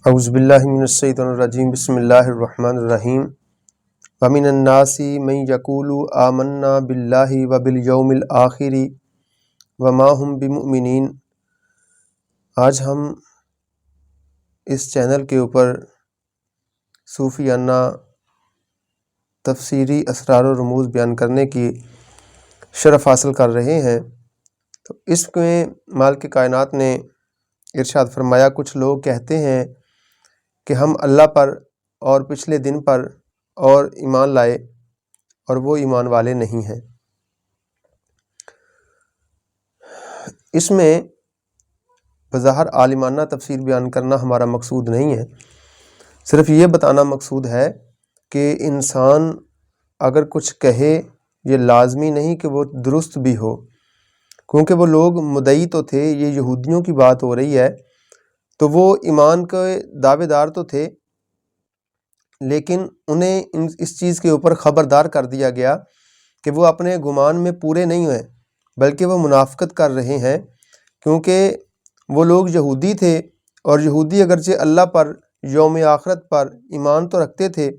اعوذ باللہ من الشیطان الرجیم بسم اللہ الرحمن الرحیم ومن الناس من یقول آمنا باللہ وبالیوم الآخر وما هم بمؤمنین۔ آج ہم اس چینل کے اوپر صوفیانہ تفسیری اسرار و رموز بیان کرنے کی شرف حاصل کر رہے ہیں۔ تو اس میں مالک کائنات نے ارشاد فرمایا، کچھ لوگ کہتے ہیں کہ ہم اللہ پر اور پچھلے دن پر اور ایمان لائے، اور وہ ایمان والے نہیں ہیں۔ اس میں بظاہر عالمانہ تفسیر بیان کرنا ہمارا مقصود نہیں ہے، صرف یہ بتانا مقصود ہے کہ انسان اگر کچھ کہے یہ لازمی نہیں کہ وہ درست بھی ہو، کیونکہ وہ لوگ مدعی تو تھے، یہ یہودیوں کی بات ہو رہی ہے، تو وہ ایمان کے دعوے دار تو تھے، لیکن انہیں اس چیز کے اوپر خبردار کر دیا گیا کہ وہ اپنے گمان میں پورے نہیں ہوئے، بلکہ وہ منافقت کر رہے ہیں، کیونکہ وہ لوگ یہودی تھے، اور یہودی اگرچہ اللہ پر، یوم آخرت پر ایمان تو رکھتے تھے،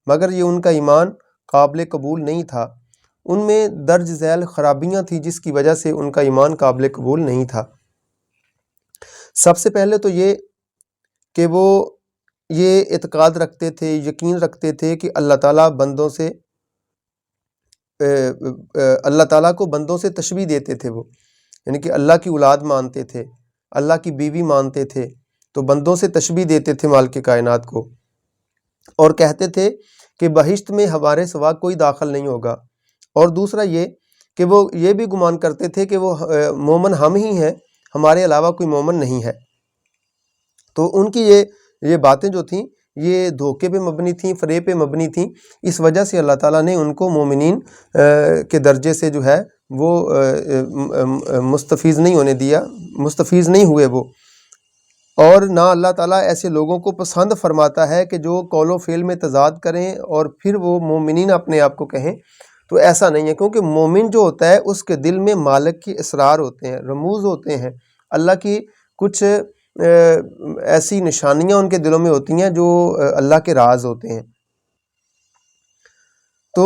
مگر یہ ان کا ایمان قابل قبول نہیں تھا، ان میں درج ذیل خرابیاں تھیں جس کی وجہ سے ان کا ایمان قابل قبول نہیں تھا۔ سب سے پہلے تو یہ کہ وہ یہ اعتقاد رکھتے تھے، یقین رکھتے تھے کہ اللہ تعالیٰ بندوں سے اللہ تعالیٰ کو بندوں سے تشبیہ دیتے تھے، وہ یعنی کہ اللہ کی اولاد مانتے تھے، اللہ کی بیوی مانتے تھے، تو بندوں سے تشبیہ دیتے تھے مالک کائنات کو، اور کہتے تھے کہ بہشت میں ہمارے سوا کوئی داخل نہیں ہوگا۔ اور دوسرا یہ کہ وہ یہ بھی گمان کرتے تھے کہ وہ مومن ہم ہی ہیں، ہمارے علاوہ کوئی مومن نہیں ہے۔ تو ان کی یہ باتیں جو تھیں یہ دھوکے پہ مبنی تھیں، فریب پہ مبنی تھیں، اس وجہ سے اللہ تعالیٰ نے ان کو مومنین کے درجے سے جو ہے وہ مستفیض نہیں ہونے دیا، مستفیض نہیں ہوئے وہ، اور نہ اللہ تعالیٰ ایسے لوگوں کو پسند فرماتا ہے کہ جو قول و فعل میں تضاد کریں اور پھر وہ مومنین اپنے آپ کو کہیں، تو ایسا نہیں ہے، کیونکہ مومن جو ہوتا ہے اس کے دل میں مالک کی اسرار ہوتے ہیں، رموز ہوتے ہیں، اللہ کی کچھ ایسی نشانیاں ان کے دلوں میں ہوتی ہیں جو اللہ کے راز ہوتے ہیں۔ تو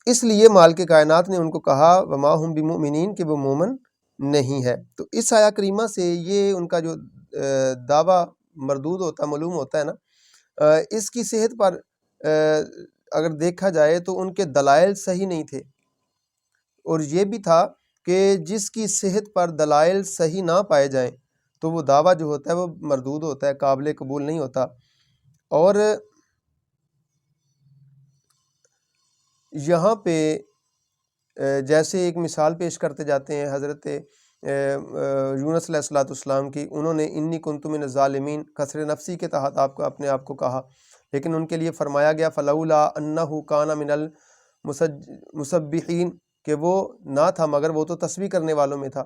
اس لیے مالک کائنات نے ان کو کہا وما ہم بمؤمنین، کہ وہ مومن نہیں ہے۔ تو اس آیہ کریمہ سے یہ ان کا جو دعویٰ مردود ہوتا، معلوم ہوتا ہے نا، اس کی صحت پر اگر دیکھا جائے تو ان کے دلائل صحیح نہیں تھے، اور یہ بھی تھا کہ جس کی صحت پر دلائل صحیح نہ پائے جائیں تو وہ دعویٰ جو ہوتا ہے وہ مردود ہوتا ہے، قابل قبول نہیں ہوتا۔ اور یہاں پہ جیسے ایک مثال پیش کرتے جاتے ہیں حضرت یونس علیہ السلام کی، انہوں نے انی کنت من الظالمین کثر نفسی کے تحت اپنے آپ کو کہا، لیکن ان کے لیے فرمایا گیا فلولا انہ کان من المسبحین، کہ وہ نہ تھا مگر وہ تو تسبیح کرنے والوں میں تھا۔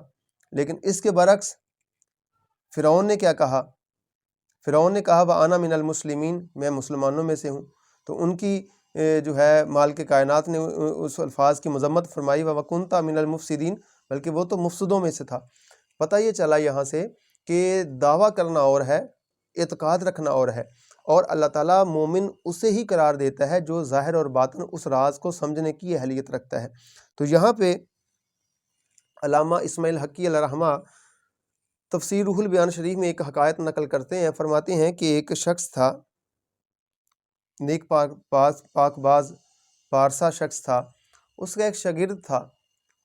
لیکن اس کے برعکس فرعون نے کیا کہا؟ فرعون نے کہا وَأَنَا مِنَ الْمُسْلِمِينَ، میں مسلمانوں میں سے ہوں۔ تو ان کی جو ہے مالک کائنات نے اس الفاظ کی مذمت فرمائی وَكُنْتَ مِنَ الْمُفْسِدِينَ، بلکہ وہ تو مفسدوں میں سے تھا۔ پتہ یہ چلا یہاں سے کہ دعویٰ کرنا اور ہے، اعتقاد رکھنا اور ہے، اور اللہ تعالیٰ مومن اسے ہی قرار دیتا ہے جو ظاہر اور باطن اس راز کو سمجھنے کی اہلیت رکھتا ہے۔ تو یہاں پہ علامہ اسماعیل حقی علیہ رحمہ تفسیر روح البیان شریف میں ایک حکایت نقل کرتے ہیں، فرماتے ہیں کہ ایک شخص تھا، نیک پاک باز پارسا شخص تھا، اس کا ایک شاگرد تھا،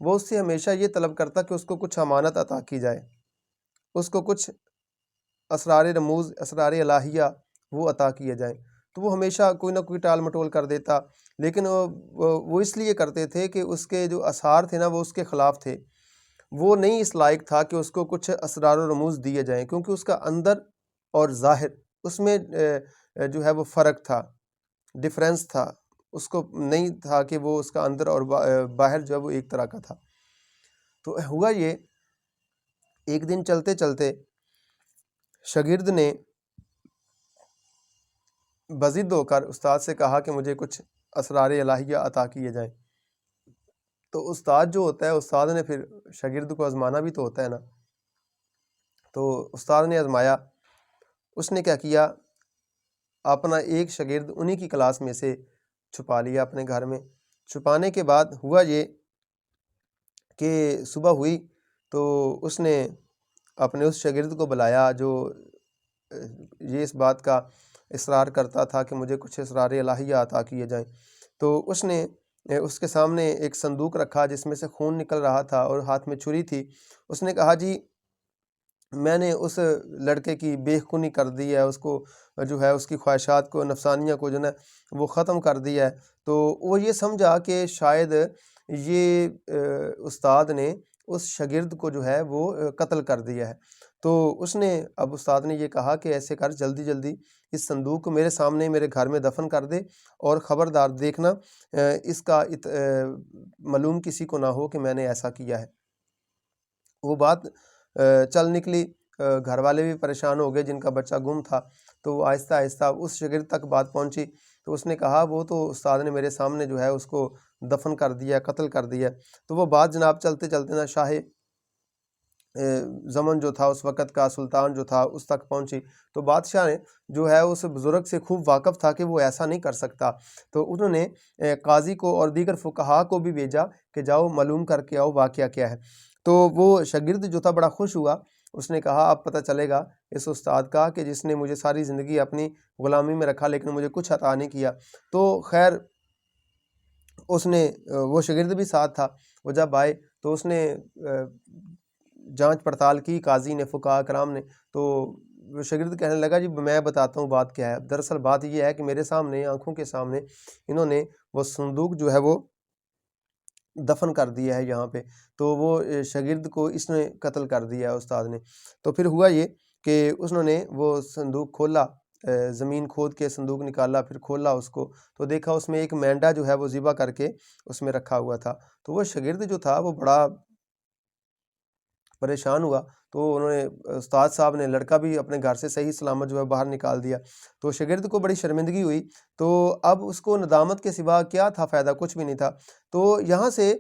وہ اس سے ہمیشہ یہ طلب کرتا کہ اس کو کچھ امانت عطا کی جائے، اس کو کچھ اسرار رموز، اسرار الہیہ وہ عطا کیے جائیں، تو وہ ہمیشہ کوئی نہ کوئی ٹال مٹول کر دیتا، لیکن وہ اس لیے کرتے تھے کہ اس کے جو اسرار تھے نا وہ اس کے خلاف تھے، وہ نہیں اس لائق تھا کہ اس کو کچھ اسرار و رموز دیے جائیں، کیونکہ اس کا اندر اور ظاہر اس میں جو ہے وہ فرق تھا، ڈیفرنس تھا، اس کو نہیں تھا کہ وہ اس کا اندر اور باہر جو ہے وہ ایک طرح کا تھا۔ تو ہوا یہ، ایک دن چلتے چلتے شاگرد نے بضد ہو کر استاد سے کہا کہ مجھے کچھ اسرار الہیہ عطا کیے جائیں۔ تو استاد جو ہوتا ہے، استاد نے پھر شاگرد کو آزمانا بھی تو ہوتا ہے نا، تو استاد نے آزمایا، اس نے کیا کیا، اپنا ایک شاگرد انہی کی کلاس میں سے چھپا لیا اپنے گھر میں۔ چھپانے کے بعد ہوا یہ کہ صبح ہوئی تو اس نے اپنے اس شاگرد کو بلایا جو یہ اس بات کا اصرار کرتا تھا کہ مجھے کچھ اسرار الہیہ عطا کیے جائیں۔ تو اس نے اس کے سامنے ایک صندوق رکھا جس میں سے خون نکل رہا تھا اور ہاتھ میں چھری تھی۔ اس نے کہا جی میں نے اس لڑکے کی بے خونی کر دی ہے، اس کو جو ہے اس کی خواہشات کو، نفسانیہ کو جو ہے وہ ختم کر دیا ہے۔ تو وہ یہ سمجھا کہ شاید یہ استاد نے اس شاگرد کو جو ہے وہ قتل کر دیا ہے۔ تو اس نے اب استاد نے یہ کہا کہ ایسے کر جلدی جلدی اس صندوق کو میرے سامنے میرے گھر میں دفن کر دے، اور خبردار دیکھنا اس کا معلوم کسی کو نہ ہو کہ میں نے ایسا کیا ہے۔ وہ بات چل نکلی، گھر والے بھی پریشان ہو گئے جن کا بچہ گم تھا، تو وہ آہستہ آہستہ اس شاگرد تک بات پہنچی۔ تو اس نے کہا وہ تو استاد نے میرے سامنے جو ہے اس کو دفن کر دیا، قتل کر دیا۔ تو وہ بات جناب چلتے چلتے نا شاہ زمن جو تھا اس وقت کا، سلطان جو تھا، اس تک پہنچی۔ تو بادشاہ نے جو ہے اس بزرگ سے خوب واقف تھا کہ وہ ایسا نہیں کر سکتا، تو انہوں نے قاضی کو اور دیگر فقہا کو بھی بھیجا کہ جاؤ معلوم کر کے آؤ واقعہ کیا ہے۔ تو وہ شاگرد جو تھا بڑا خوش ہوا، اس نے کہا اب پتہ چلے گا اس استاد کا کہ جس نے مجھے ساری زندگی اپنی غلامی میں رکھا لیکن مجھے کچھ عطا نہیں کیا۔ تو خیر اس نے وہ شاگرد بھی ساتھ تھا، وہ جب آئے تو اس نے جانچ پڑتال کی، قاضی نے، فقہاء کرام نے۔ تو شاگرد کہنے لگا جی میں بتاتا ہوں بات کیا ہے۔ دراصل بات یہ ہے کہ میرے سامنے، آنکھوں کے سامنے انہوں نے وہ صندوق جو ہے وہ دفن کر دیا ہے یہاں پہ، تو وہ شاگرد کو اس نے قتل کر دیا ہے استاد نے۔ تو پھر ہوا یہ کہ انہوں نے وہ صندوق کھولا، زمین کھود کے صندوق نکالا، پھر کھولا اس کو، تو دیکھا اس میں ایک مینڈا جو ہے وہ ذبح کر کے اس میں رکھا ہوا تھا۔ تو وہ شاگرد جو تھا وہ بڑا پریشان ہوا، تو انہوں نے استاد صاحب نے لڑکا بھی اپنے گھر سے صحیح سلامت جو ہے باہر نکال دیا۔ تو شاگرد کو بڑی شرمندگی ہوئی، تو اب اس کو ندامت کے سوا کیا تھا فائدہ، کچھ بھی نہیں تھا۔ تو یہاں سے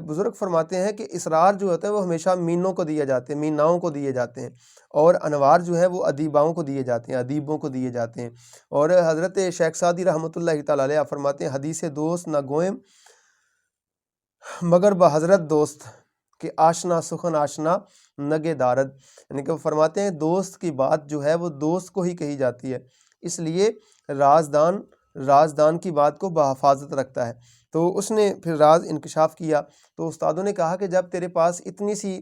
بزرگ فرماتے ہیں کہ اسرار جو ہوتا ہے وہ ہمیشہ مینوں کو دیے جاتے ہیں، میناؤں کو دیے جاتے ہیں، اور انوار جو ہے وہ ادیباؤں کو دیے جاتے ہیں، ادیبوں کو دیے جاتے ہیں۔ اور حضرت شیخ سعدی رحمۃ اللہ تعالیٰ علیہ فرماتے ہیں حدیث دوست نہ گوئم مگر بحضرت دوست کہ آشنا سخن آشنا نگے دارد، یعنی کہ وہ فرماتے ہیں دوست کی بات جو ہے وہ دوست کو ہی کہی جاتی ہے، اس لیے رازدان کی بات کو بحفاظت رکھتا ہے۔ تو اس نے پھر راز انکشاف کیا، تو استادوں نے کہا کہ جب تیرے پاس اتنی سی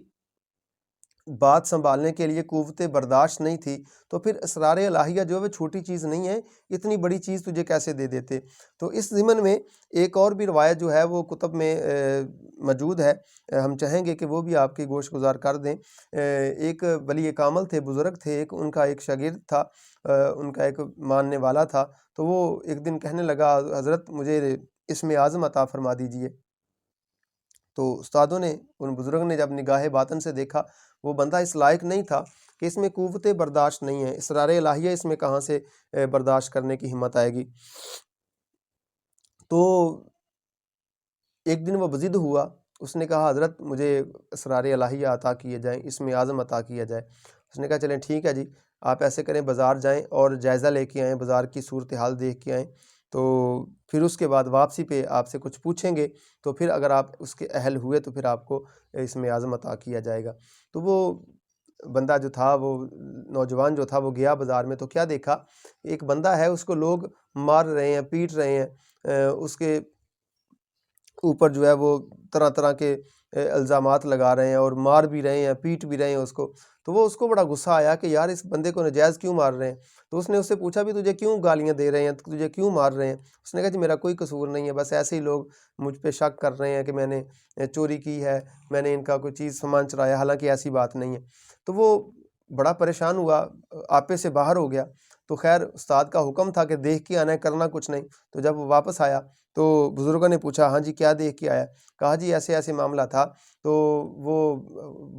بات سنبھالنے کے لیے قوت برداشت نہیں تھی تو پھر اسرار الہیہ جو ہے وہ چھوٹی چیز نہیں ہے، اتنی بڑی چیز تجھے کیسے دے دیتے۔ تو اس ضمن میں ایک اور بھی روایت جو ہے وہ کتب میں موجود ہے، ہم چاہیں گے کہ وہ بھی آپ کی گوش گزار کر دیں۔ ایک ولی کامل تھے، بزرگ تھے، ان کا ایک شاگرد تھا، ان کا ایک ماننے والا تھا، تو وہ ایک دن کہنے لگا حضرت مجھے اسم اعظم عطا فرما دیجئے۔ تو استادوں نے، ان بزرگ نے جب نگاہ باطن سے دیکھا وہ بندہ اس لائق نہیں تھا کہ اس میں قوت برداشت نہیں ہے، اسرار الہیہ اس میں کہاں سے برداشت کرنے کی ہمت آئے گی۔ تو ایک دن وہ بضد ہوا، اس نے کہا حضرت مجھے اسرار الہیہ عطا کیے جائیں، اسم اعظم عطا کیا جائے۔ اس نے کہا چلیں ٹھیک ہے جی، آپ ایسے کریں بازار جائیں اور جائزہ لے کے آئیں، بازار کی صورتحال دیکھ کے آئیں، تو پھر اس کے بعد واپسی پہ آپ سے کچھ پوچھیں گے، تو پھر اگر آپ اس کے اہل ہوئے تو پھر آپ کو اسم اعظم عطا کیا جائے گا۔ تو وہ بندہ جو تھا، وہ نوجوان جو تھا، وہ گیا بازار میں، تو کیا دیکھا، ایک بندہ ہے اس کو لوگ مار رہے ہیں، پیٹ رہے ہیں، اس کے اوپر جو ہے وہ طرح طرح کے الزامات لگا رہے ہیں اور مار بھی رہے ہیں، پیٹ بھی رہے ہیں اس کو۔ تو وہ اس کو بڑا غصہ آیا کہ یار اس بندے کو ناجائز کیوں مار رہے ہیں۔ تو اس نے اس سے پوچھا بھی تجھے کیوں گالیاں دے رہے ہیں، تجھے کیوں مار رہے ہیں۔ اس نے کہا جی میرا کوئی قصور نہیں ہے، بس ایسے ہی لوگ مجھ پہ شک کر رہے ہیں کہ میں نے چوری کی ہے، میں نے ان کا کوئی چیز سامان چرایا، حالانکہ ایسی بات نہیں ہے۔ تو وہ بڑا پریشان ہوا، آپے سے باہر ہو گیا۔ تو خیر استاد کا حکم تھا کہ دیکھ کے آنا ہے، کرنا کچھ نہیں۔ تو جب وہ واپس آیا تو بزرگوں نے پوچھا ہاں جی کیا دیکھ کے آیا؟ کہا جی ایسے ایسے معاملہ تھا، تو وہ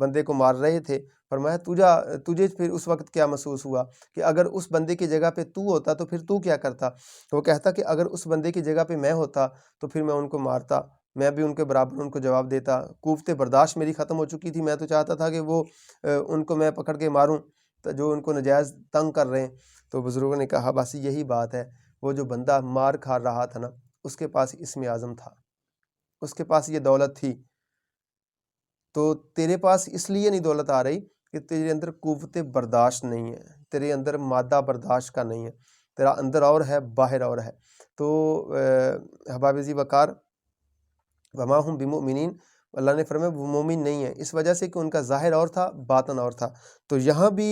بندے کو مار رہے تھے۔ فرمایا تجھے پھر اس وقت کیا محسوس ہوا کہ اگر اس بندے کی جگہ پہ تو ہوتا تو پھر تو کیا کرتا؟ تو وہ کہتا کہ اگر اس بندے کی جگہ پہ میں ہوتا تو پھر میں ان کو مارتا، میں بھی ان کے برابر ان کو جواب دیتا، قوت برداشت میری ختم ہو چکی تھی، میں تو چاہتا تھا کہ وہ ان کو میں پکڑ کے ماروں، جو ان کو نجائز تنگ کر رہے ہیں، تو بزرگوں نے کہا بس یہی بات ہے، وہ جو بندہ مار کھا رہا تھا نا، اس کے پاس اسم اعظم تھا، اس کے پاس یہ دولت تھی، تو تیرے پاس اس لیے نہیں دولت آ رہی کہ تیرے اندر قوت برداشت نہیں ہے، تیرے اندر مادہ برداشت کا نہیں ہے، تیرا اندر اور ہے، باہر اور ہے۔ تو احباب ذی وقار، وما ہم بمؤمنین، اللہ نے فرمایا وہ مومن نہیں ہے، اس وجہ سے کہ ان کا ظاہر اور تھا، باطن اور تھا۔ تو یہاں بھی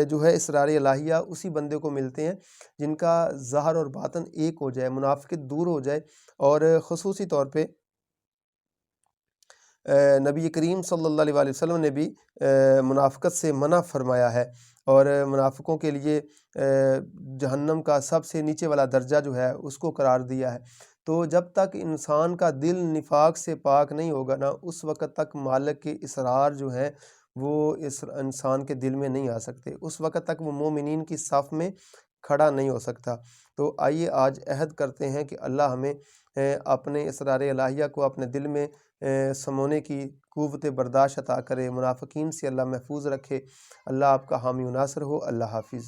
جو ہے اسرار الہیہ اسی بندے کو ملتے ہیں جن کا ظاہر اور باطن ایک ہو جائے، منافقت دور ہو جائے، اور خصوصی طور پہ نبی کریم صلی اللہ علیہ وآلہ وسلم نے بھی منافقت سے منع فرمایا ہے، اور منافقوں کے لیے جہنم کا سب سے نیچے والا درجہ جو ہے اس کو قرار دیا ہے۔ تو جب تک انسان کا دل نفاق سے پاک نہیں ہوگا نا، اس وقت تک مالک کے اسرار جو ہیں وہ اس انسان کے دل میں نہیں آ سکتے، اس وقت تک وہ مومنین کی صف میں کھڑا نہیں ہو سکتا۔ تو آئیے آج عہد کرتے ہیں کہ اللہ ہمیں اپنے اسرار الہیہ کو اپنے دل میں سمونے کی قوت برداشت عطا کرے، منافقین سے اللہ محفوظ رکھے۔ اللہ آپ کا حامی و ناصر ہو۔ اللہ حافظ۔